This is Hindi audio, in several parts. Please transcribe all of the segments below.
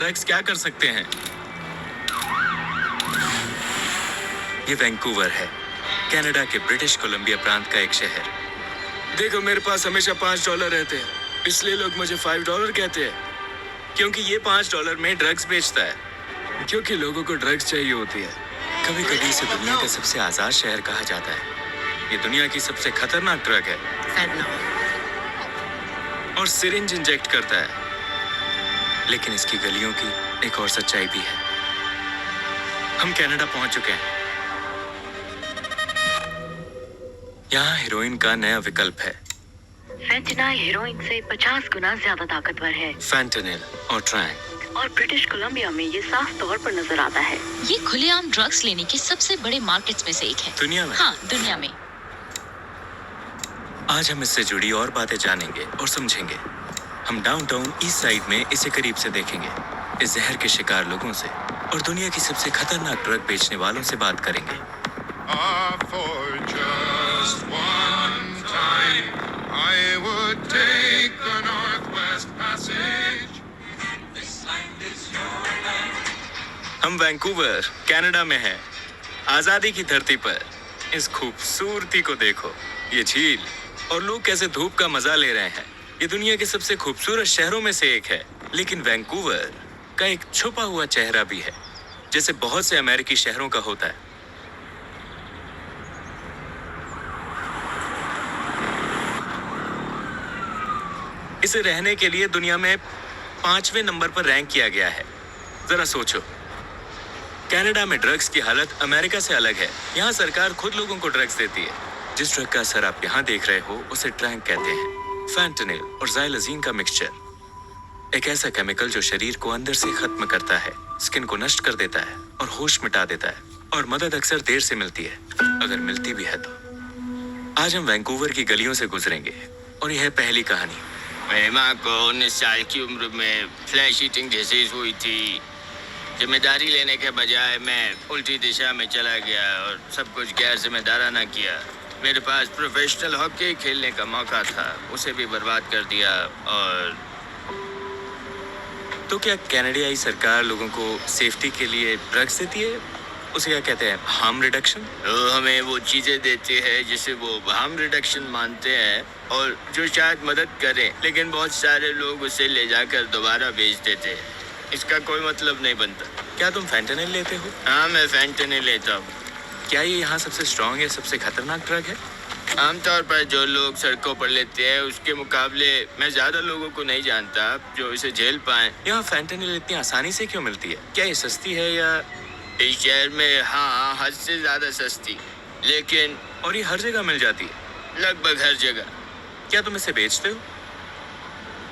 ड्रग्स क्या कर सकते हैं। ये वैंकूवर है, कनाडा के ब्रिटिश कोलंबिया प्रांत का एक शहर। देखो, मेरे पास हमेशा $5 रहते हैं, इसलिए लोग मुझे $5 कहते हैं। क्योंकि ये $5 में ड्रग्स बेचता है। क्योंकि लोगों को ड्रग्स चाहिए होती है। कभी कभी इसे दुनिया का सबसे आजाद शहर कहा जाता है। ये दुनिया की सबसे खतरनाक ड्रग है और सिरिंज इंजेक्ट करता है। लेकिन इसकी गलियों की एक और सच्चाई भी है। हम कनाडा पहुंच चुके हैं। यहाँ हेरोइन का नया विकल्प है। फेंटेनाइल हेरोइन से 50 गुना ज्यादा ताकतवर है। फेंटेनिल और ट्रैंक। और ब्रिटिश कोलंबिया में ये साफ तौर पर नजर आता है। ये खुलेआम ड्रग्स लेने के सबसे बड़े मार्केट्स में से एक है। दुनिया में? हाँ, दुनिया में। आज हम इससे जुड़ी और बातें जानेंगे और समझेंगे। हम डाउनटाउन ईस्ट साइड में इसे करीब से देखेंगे, इस जहर के शिकार लोगों से और दुनिया की सबसे खतरनाक ड्रग बेचने वालों से बात करेंगे। For just one time, I would take the Northwest Passage. हम वैंकूवर, कनाडा में हैं, आजादी की धरती पर। इस खूबसूरती को देखो, ये झील और लोग कैसे धूप का मजा ले रहे हैं। ये दुनिया के सबसे खूबसूरत शहरों में से एक है, लेकिन वैंकूवर का एक छुपा हुआ चेहरा भी है, जैसे बहुत से अमेरिकी शहरों का होता है। इसे रहने के लिए दुनिया में 5वें नंबर पर रैंक किया गया है। जरा सोचो, कनाडा में ड्रग्स की हालत अमेरिका से अलग है। यहाँ सरकार खुद लोगों को ड्रग्स देती है। जिस ड्रग का असर आप यहाँ देख रहे हो उसे ट्रैंक कहते हैं। फैंटेनिल और ज़ाइलोज़ीन का मिक्सचर, एक ऐसा केमिकल जो शरीर को अंदर से खत्म करता है, स्किन को नष्ट कर देता है और होश मिटा देता है। और मदद अक्सर देर से मिलती है, अगर मिलती भी है तो। आज हम वैंकूवर की गलियों से गुजरेंगे और यह है पहली कहानी। मेरी माँ को 19 साल की उम्र में फ्लैश ईटिंग डिजीज हुई थी। जिम्मेदारी लेने के बजाय मैं उल्टी दिशा में चला गया और सब कुछ गैर जिम्मेदाराना किया। मेरे पास प्रोफेशनल हॉकी खेलने का मौका था, उसे भी बर्बाद कर दिया। और तो क्या कनाडाई सरकार लोगों को सेफ्टी के लिए ड्रग्स देती है? उसे क्या कहते हैं, हार्म रिडक्शन? तो हमें वो चीज़ें देती है जिसे वो हार्म रिडक्शन मानते हैं और जो शायद मदद करे, लेकिन बहुत सारे लोग उसे ले जाकर दोबारा बेच देते हैं। इसका कोई मतलब नहीं बनता। क्या तुम फैंटेनिल लेते हो? हाँ, मैं फैंटेनिल लेता हूँ। क्या ये यहाँ सबसे स्ट्रॉन्ग या सबसे खतरनाक ड्रग है? आमतौर पर जो लोग सड़कों पर लेते हैं उसके मुकाबले मैं ज़्यादा लोगों को नहीं जानता जो इसे झेल पाएं। यहाँ फैंटेनिल इतनी आसानी से क्यों मिलती है? क्या ये सस्ती है या? इस शहर में हाँ, हद से ज़्यादा सस्ती, लेकिन और ये हर जगह मिल जाती है? लगभग हर जगह। क्या तुम इसे बेचते हो?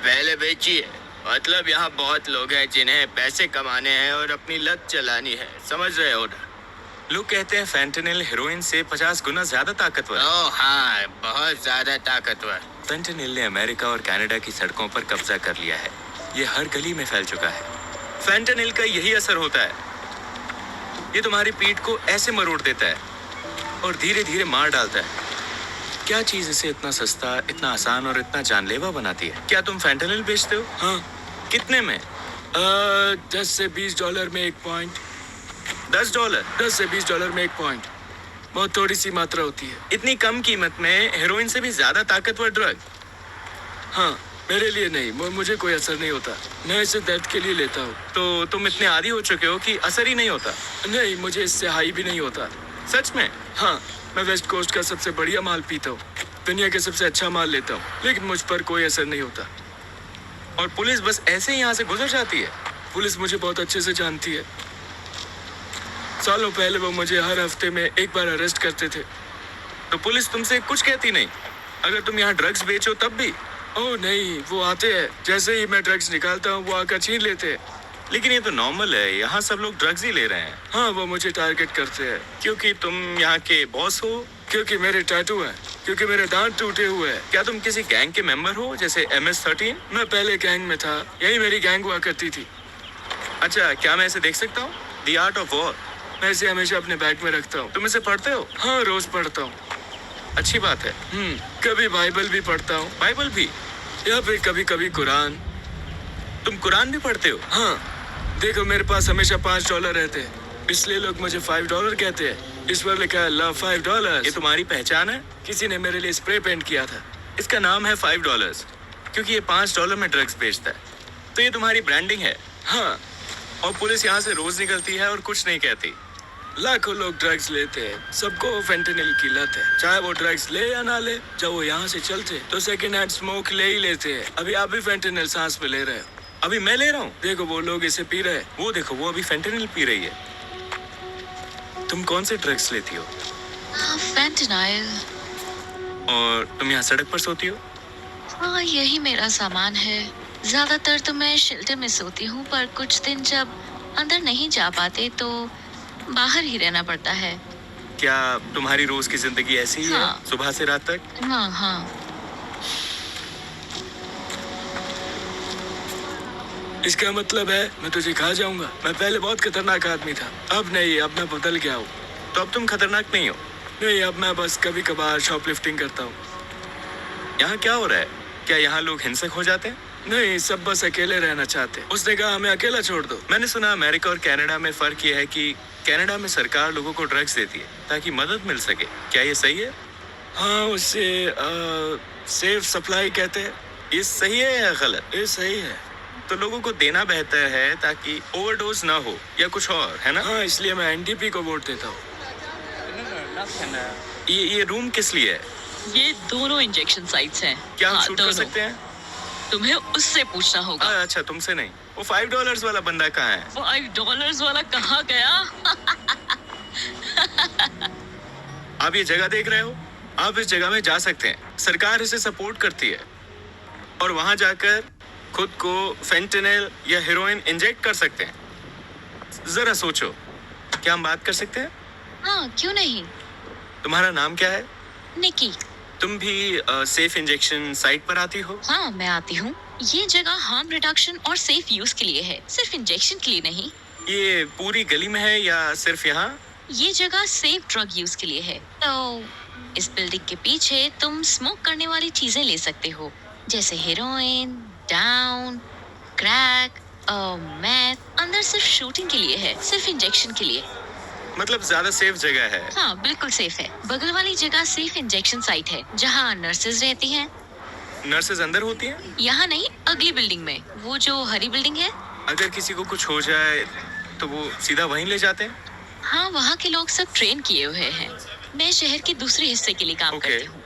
पहले बेची है। मतलब यहाँ बहुत लोग हैं जिन्हें पैसे कमाने हैं और अपनी लत चलानी है, समझ रहे हो ना? लोग कहते हैं फैंटेनिल हेरोइन से 50 गुना ज्यादा ताकतवर है। ओह हाँ, बहुत ज़्यादा ताकतवर। फैंटेनिल ने अमेरिका और कनाडा की सड़कों पर कब्जा कर लिया है। ये हर गली में फैल चुका है। फैंटेनिल का यही असर होता है, ये तुम्हारी पीठ को ऐसे मरोड़ देता है और धीरे धीरे मार डालता है। क्या चीज इसे इतना सस्ता, इतना आसान और इतना जानलेवा बनाती है? क्या तुम फैंटेनिल बेचते हो? हाँ। कितने में? 10 से $20 में एक पॉइंट। $10? 10 से $20 में एक पॉइंट। बहुत थोड़ी सी मात्रा होती है। इतनी कम कीमत में हेरोइन से भी ज्यादा ताकतवर ड्रग? हाँ, मेरे लिए नहीं, मुझे कोई असर नहीं होता। मैं इसे दर्द के लिए लेता हूँ। तो तुम इतने आदी हो चुके हो कि असर ही नहीं होता? नहीं, मुझे इससे हाई भी नहीं होता। सच में? हाँ, मैं वेस्ट कोस्ट का सबसे बढ़िया माल पीता हूँ, दुनिया के सबसे अच्छा माल लेता हूँ, लेकिन मुझ पर कोई असर नहीं होता। और पुलिस बस ऐसे ही यहाँ से गुजर जाती है? पुलिस मुझे बहुत अच्छे से जानती है। सालों पहले वो मुझे हर हफ्ते में एक बार अरेस्ट करते थे। तो पुलिस तुमसे कुछ कहती नहीं अगर तुम यहाँ ड्रग्स बेचो तब भी? ओह नहीं, वो आते हैं, जैसे ही मैं ड्रग्स निकालता हूँ वो आकर छीन लेते हैं। लेकिन ये तो नॉर्मल है, यहाँ सब लोग ड्रग्स ही ले रहे हैं। हाँ, वो मुझे टारगेट करते हैं। क्योंकि तुम यहाँ के बॉस हो? क्योंकि मेरे टैटू हैं, क्योंकि मेरे दांत टूटे हुए हैं। क्या तुम किसी गैंग के मेंबर हो, जैसे MS-13? मैं पहले गैंग में था, यही मेरी गैंग हुआ करती थी। अच्छा, क्या मैं इसे देख सकता हूँ? The art of war. मैं इसे हमेशा अपने बैग में रखता हूँ। तुम इसे पढ़ते हो? हाँ, रोज पढ़ता हूँ। अच्छी बात है। कभी बाइबल भी पढ़ता हूँ। बाइबल भी? या फिर कभी कभी कुरान। तुम कुरान भी पढ़ते हो? हाँ, देखो मेरे पास हमेशा $5 रहते हैं, इसलिए लोग मुझे $5 कहते हैं। इस पर लिखा है लव $5। ये तुम्हारी पहचान है? किसी ने मेरे लिए स्प्रे पेंट किया था। इसका नाम है $5 क्योंकि ये $5 में ड्रग्स बेचता है। तो ये तुम्हारी ब्रांडिंग है। हाँ, और पुलिस यहाँ से रोज निकलती है और कुछ नहीं कहती। लाखों लोग ड्रग्स लेते हैं, सबको फेंटेनिल की लत है, चाहे वो ड्रग्स ले या ना ले। जब वो यहाँ से चलते तो सेकेंड हैंड स्मोक ले ही लेते हैं। अभी आप भी फेंटेनिल सांस पे ले रहे हो। अभी मैं ले रहा हूँ। देखो वो लोग इसे पी रहे हैं। वो देखो, वो अभी फेंटेनिल पी रही है। तुम कौन से ड्रग्स लेती हो? फैंटेनाइल। और तुम यहाँ सड़क पर सोती हो? हाँ, यही मेरा सामान है। ज्यादातर तो मैं शेल्टर में सोती हूँ, पर कुछ दिन जब अंदर नहीं जा पाते तो बाहर ही रहना पड़ता है। क्या तुम्हारी रोज की जिंदगी ऐसी ही है, हाँ। सुबह से रात तक? हाँ हाँ। इसका मतलब है मैं तुझे खा जाऊंगा। मैं पहले बहुत खतरनाक आदमी था, अब नहीं, अब मैं बदल गया हूँ। तो अब तुम खतरनाक नहीं हो। नहीं, अब मैं बस कभी कभार शॉपलिफ्टिंग करता हूँ। यहाँ क्या हो रहा है? क्या यहाँ लोग हिंसक हो जाते हैं? नहीं, सब बस अकेले रहना चाहते हैं। उसने कहा हमें अकेला छोड़ दो। मैंने सुना अमेरिका और कनाडा में फर्क ये है कि कनाडा में सरकार लोगों को ड्रग्स देती है ताकि मदद मिल सके। क्या ये सही है? हाँ, उससे सेफ सप्लाई कहते हैं। ये सही है या गलत? ये सही है। तो लोगों को देना बेहतर है ताकि ओवरडोज ना हो, या कुछ और है ना? हाँ, इसलिए मैं एनडीपी को वोट देता हूँ। ये रूम किस लिए है? ये दोनों इंजेक्शन साइट्स हैं। क्या हम हाँ, शूट कर दोनों। सकते हैं? तुम्हें उससे पूछना होगा। अच्छा, तुमसे नहीं। वो $5 वाला बंदा कहाँ है? $5 वाला कहाँ गया? आप ये जगह देख रहे हो? आप इस जगह में जा सकते हैं। सरकार इसे सपोर्ट करती है और वहां जाकर खुद को फेंटेनिल या हेरोइन इंजेक्ट कर सकते हैं। जरा सोचो, क्या हम बात कर सकते हैं? हाँ, क्यों नहीं। तुम्हारा नाम क्या है? निकी। तुम भी सेफ इंजेक्शन साइट पर आती हो? हाँ, मैं आती हूँ। ये जगह हार्म रिडक्शन और सेफ यूज के लिए है, सिर्फ इंजेक्शन के लिए नहीं। ये पूरी गली में है या सिर्फ यहाँ? ये जगह सेफ ड्रग यूज के लिए है। तो इस बिल्डिंग के पीछे तुम स्मोक करने वाली चीजें ले सकते हो, जैसे हेरोइन, डाउन, क्रैक, मैथ। अंदर सिर्फ शूटिंग के लिए है, सिर्फ इंजेक्शन के लिए। मतलब ज्यादा सेफ जगह है। हाँ, बिल्कुल सेफ है। बगल वाली जगह सेफ इंजेक्शन साइट है, जहाँ नर्सेज रहती हैं। नर्सेज अंदर होती हैं? यहाँ नहीं, अगली बिल्डिंग में, वो जो हरी बिल्डिंग है। अगर किसी को कुछ हो जाए तो वो सीधा वहीं ले जाते हैं? हाँ, वहाँ के लोग सब ट्रेन किए हुए हैं। मैं शहर के दूसरे हिस्से के लिए काम Okay. करती हूँ।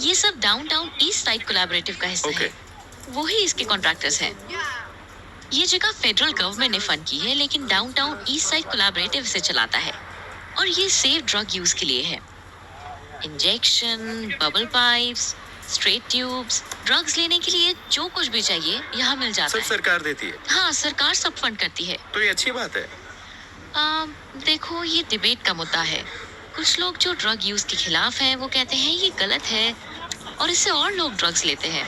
ये सब डाउनटाउन ईस्ट साइड कोलैबोरेटिव का हिस्सा Okay. है। वही इसके कॉन्ट्रैक्टर्स हैं। ये जगह फेडरल गवर्नमेंट ने फंड की है, लेकिन डाउनटाउन ईस्ट साइड कोलैबोरेटिव इसे चलाता है। और ये सेफ ड्रग यूज के लिए है। Injection, bubble pipes, straight tubes, drugs लेने के लिए जो कुछ भी चाहिए यहाँ मिल जाता सब है। सरकार देती है? हाँ, सरकार सब फंड करती है। तो ये अच्छी बात है। देखो, ये डिबेट का मुद्दा है। कुछ लोग जो ड्रग यूज के खिलाफ हैं, वो कहते हैं ये गलत है और इससे और लोग ड्रग्स लेते हैं।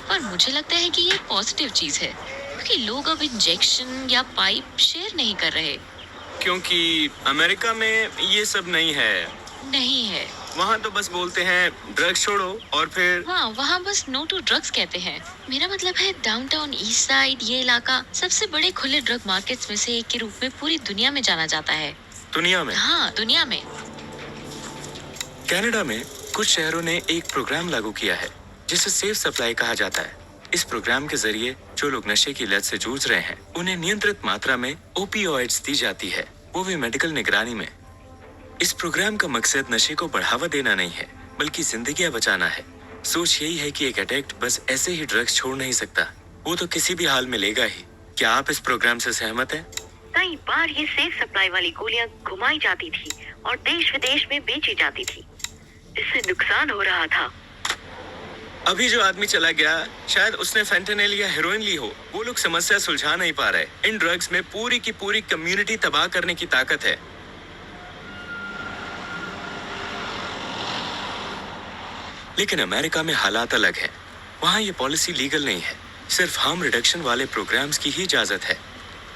पर मुझे लगता है कि ये पॉजिटिव चीज है, क्योंकि लोग अब इंजेक्शन या पाइप शेयर नहीं कर रहे। क्योंकि अमेरिका में ये सब नहीं है। नहीं है। वहाँ तो बस बोलते हैं ड्रग्स छोड़ो और फिर हाँ, वहाँ बस नो टू ड्रग्स कहते हैं। मेरा मतलब है डाउनटाउन ईस्ट साइड ये इलाका सबसे बड़े खुले ड्रग मार्केट्स में से एक के रूप में पूरी दुनिया में जाना जाता है। दुनिया में? हाँ, दुनिया में। कनाडा में कुछ शहरों ने एक प्रोग्राम लागू किया है जिसे सेफ सप्लाई कहा जाता है। इस प्रोग्राम के जरिए जो लोग नशे की लत से जूझ रहे हैं, उन्हें नियंत्रित मात्रा में ओपियोइड्स दी जाती है, वो भी मेडिकल निगरानी में। इस प्रोग्राम का मकसद नशे को बढ़ावा देना नहीं है, बल्कि जिंदगियां बचाना है। सोच यही है कि एक एडिक्ट बस ऐसे ही ड्रग्स छोड़ नहीं सकता, वो तो किसी भी हाल में लेगा ही। क्या आप इस प्रोग्राम से सहमत हैं? कई बार ये सेफ सप्लाई वाली गोलियां घुमाई जाती थी और देश विदेश में बेची जाती थी। इससे नुकसान हो रहा था। अभी जो आदमी चला गया, शायद उसने फेंटेनिल या हेरोइन ली हो। वो लोग समस्या सुलझा नहीं पा रहे। इन ड्रग्स में पूरी की पूरी कम्युनिटी तबाह करने की ताकत है। लेकिन अमेरिका में हालात अलग है। वहाँ ये पॉलिसी लीगल नहीं है। सिर्फ हार्म रिडक्शन वाले प्रोग्राम्स की ही इजाजत है,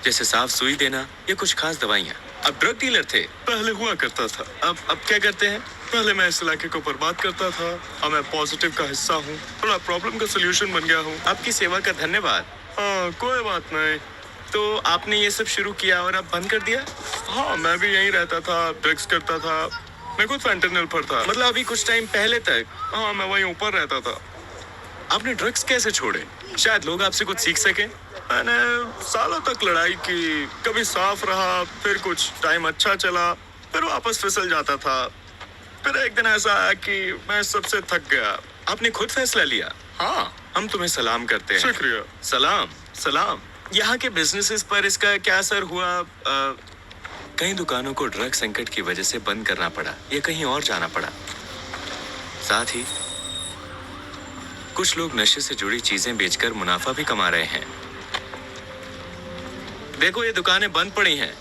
जैसे साफ सुई देना या कुछ खास दवाइयाँ। अब ड्रग डीलर थे, पहले हुआ करता था। अब क्या करते हैं? पहले मैं इस इलाके को बर्बाद करता था, अब मैं पॉजिटिव का हिस्सा हूँ, थोड़ा प्रॉब्लम का सोल्यूशन बन गया हूँ। आपकी सेवा का धन्यवाद। हाँ, कोई बात नहीं। तो आपने ये सब शुरू किया और अब बंद कर दिया? हाँ, मैं भी यहीं रहता था, ड्रग्स करता था। मैं खुद फेंटेनिल पर था। मतलब अभी कुछ टाइम पहले तक हाँ, मैं वहीं ऊपर रहता था। आपने ड्रग्स कैसे छोड़े? शायद लोग आपसे कुछ सीख सके। मैंने सालों तक लड़ाई की, कभी साफ रहा, फिर कुछ टाइम अच्छा चला, फिर वापस फिसल जाता था। फिर एक दिन ऐसा आया कि मैं सबसे थक गया। आपने खुद फैसला लिया? हाँ, हम तुम्हें सलाम करते हैं। शुक्रिया। सलाम सलाम। यहाँ के बिजनेसेस पर इसका क्या असर हुआ? कई दुकानों को ड्रग संकट की वजह से बंद करना पड़ा या कहीं और जाना पड़ा। साथ ही कुछ लोग नशे से जुड़ी चीजें बेचकर मुनाफा भी कमा रहे हैं। देखो, ये दुकानें बंद पड़ी हैं।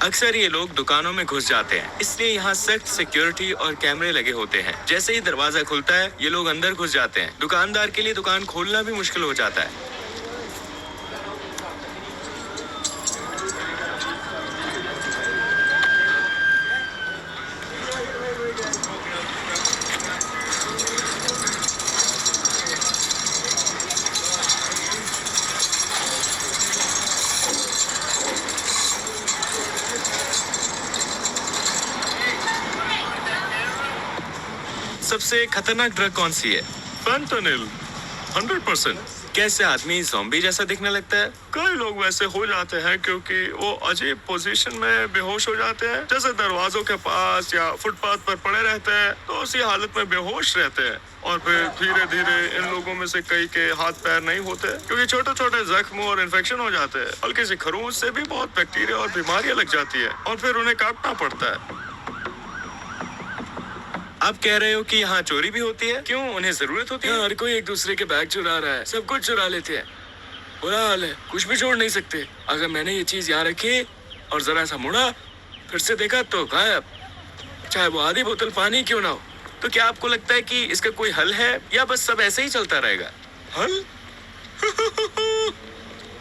अक्सर ये लोग दुकानों में घुस जाते हैं, इसलिए यहाँ सख्त सिक्योरिटी और कैमरे लगे होते हैं। जैसे ही दरवाजा खुलता है, ये लोग अंदर घुस जाते हैं। दुकानदार के लिए दुकान खोलना भी मुश्किल हो जाता है। सबसे खतरनाक ड्रग कौन सी है? फेंटेनिल 100%। कैसे आदमी ज़ॉम्बी जैसा दिखने लगता है? कई लोग वैसे हो जाते हैं क्योंकि वो अजीब पोजीशन में बेहोश हो जाते हैं, जैसे दरवाजों के पास या फुटपाथ पर पड़े रहते हैं, तो उसी हालत में बेहोश रहते हैं। और फिर धीरे धीरे इन लोगों में से कई के हाथ पैर नहीं होते क्योंकि छोटे छोटे जख्म और इन्फेक्शन हो जाते हैं। हल्की सी खरोंच से भी बहुत बैक्टीरिया और बीमारियां लग जाती है और फिर उन्हें काटना पड़ता है। आप कह रहे हो कि यहाँ चोरी भी होती है? क्यों, उन्हें जरूरत होती है? हर कोई एक दूसरे के बैग चुरा रहा है, सब कुछ चुरा लेते हैं। बुरा हाल है, कुछ भी छोड़ नहीं सकते। अगर मैंने ये चीज यहाँ रखी और जरा सा मुड़ा, फिर से देखा तो गायब, चाहे वो आधी बोतल पानी क्यों ना हो। तो क्या आपको लगता है कि इसका कोई हल है या बस सब ऐसे ही चलता रहेगा? हल?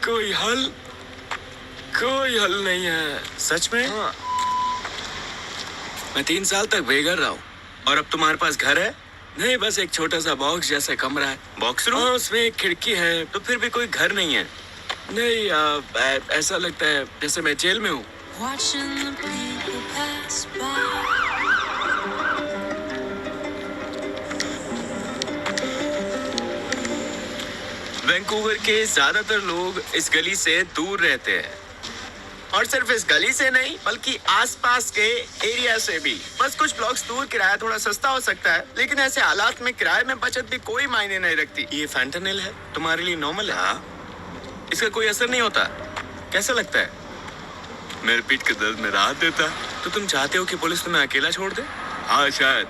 कोई हल? कोई हल नहीं है। सच में? हाँ। मैं 3 साल तक बेघर रहा हूँ। और अब तुम्हारे पास घर है? नहीं, बस एक छोटा सा बॉक्स जैसा कमरा है। बॉक्स हाँ, रूम? उसमें एक खिड़की है। तो फिर भी कोई घर नहीं है। नहीं, ऐसा लगता है जैसे मैं जेल में हूँ। Watching the people pass by. Vancouver के ज्यादातर लोग इस गली से दूर रहते हैं, और सिर्फ इस गली से नहीं बल्कि आसपास के एरिया से भी। बस कुछ ब्लॉक्स दूर किराया थोड़ा सस्ता हो सकता है, लेकिन ऐसे हालात में किराए में बचत भी कोई मायने नहीं रखती। ये फैंटेनिल है, तुम्हारे लिए नॉर्मल है? इसका कोई असर नहीं होता? कैसा लगता है? मेरे पीठ के दर्द में राहत देता। तो तुम चाहते हो कि पुलिस तुम्हें अकेला छोड़ दे? हाँ, शायद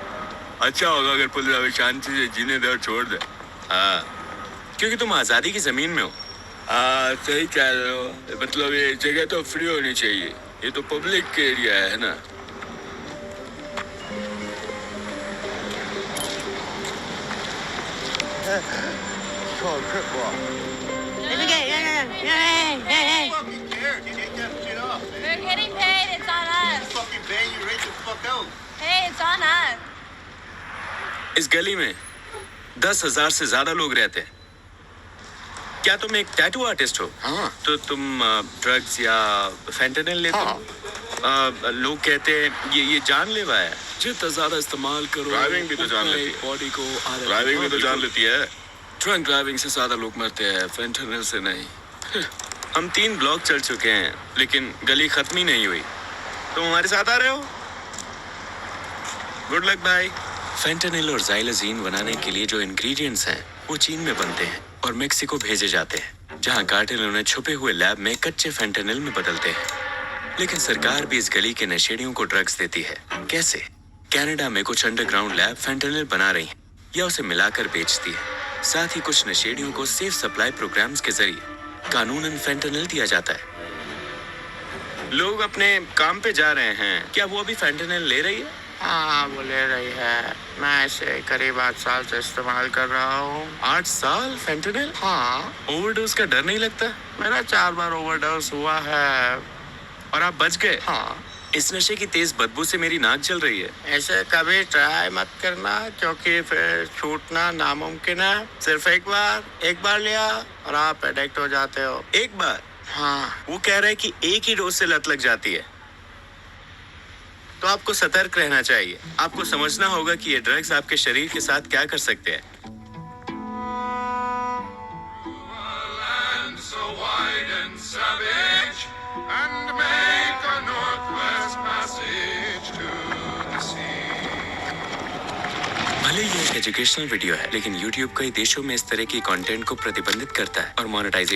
अच्छा होगा अगर पुलिस हमें शांति से जीने दे और छोड़ दे। हाँ, क्योंकि तुम आजादी की जमीन में हो। हाँ, सही कह रहे हो। मतलब ये जगह तो फ्री होनी चाहिए, ये तो पब्लिक एरिया है ना। Fucking care, dude. Get that shit off. We're getting paid. It's on us. Fucking bang you right the fuck out. Hey, it's on us. इस गली में 10,000 से ज्यादा लोग रहते हैं। क्या तुम एक टैटू आर्टिस्ट हो? हाँ। तो तुम ड्रग्स या फेंटेनिल लेते हो? लोग कहते हैं ये जानलेवा है। जितना ज्यादा इस्तेमाल करो, ड्राइविंग भी तो जान लेती है। बॉडी को ड्राइविंग भी तो जान लेती है। ड्रंक ड्राइविंग से ज्यादा लोग मरते हैं, फेंटेनिल से नहीं। हम 3 ब्लॉक चल चुके हैं, लेकिन गली खत्म ही नहीं हुई। तुम हमारे साथ आ रहे हो? गुड लक भाई। फेंटेनिल और जाइलजीन बनाने के लिए जो इंग्रेडिएंट्स हैं, वो चीन में बनते हैं और मेक्सिको भेजे जाते हैं, जहां कार्टेल उन्हें छुपे हुए लैब में कच्चे फेंटेनिल में बदलते हैं। लेकिन सरकार भी इस गली के नशेड़ियों को ड्रग्स देती है। कैसे? कनाडा में कुछ अंडरग्राउंड लैब फेंटेनिल बना रही हैं या उसे मिलाकर बेचती है। साथ ही कुछ नशेड़ियों को सेफ सप्लाई प्रोग्राम्स के जरिए कानूनन फेंटेनिल दिया जाता है। लोग अपने काम पे जा रहे हैं, क्या वो अभी फेंटेनिल ले रही है? हाँ, वो ले रही है। मैं इसे करीब 8 साल से इस्तेमाल कर रहा हूँ। 8 साल फेंटेनिल? हाँ, ओवरडोज का डर नहीं लगता? मेरा 4 बार ओवरडोज हुआ है। और आप बच गए? हाँ। इस नशे की तेज बदबू से मेरी नाक जल रही है। ऐसे कभी ट्राई मत करना, क्योंकि फिर छूटना नामुमकिन है। सिर्फ एक बार लिया और आप एडिक्ट हो जाते हो। एक बार? हाँ, वो कह रहा है कि एक ही डोज से लत लग जाती है। तो आपको सतर्क रहना चाहिए। आपको समझना होगा कि ये ड्रग्स आपके शरीर के साथ क्या कर सकते हैं। So wide and savage, and make a northwest passage to the sea. भले ये एक एजुकेशनल वीडियो है, लेकिन YouTube कई देशों में इस तरह की कंटेंट को प्रतिबंधित करता है और मोनेटाइजेशन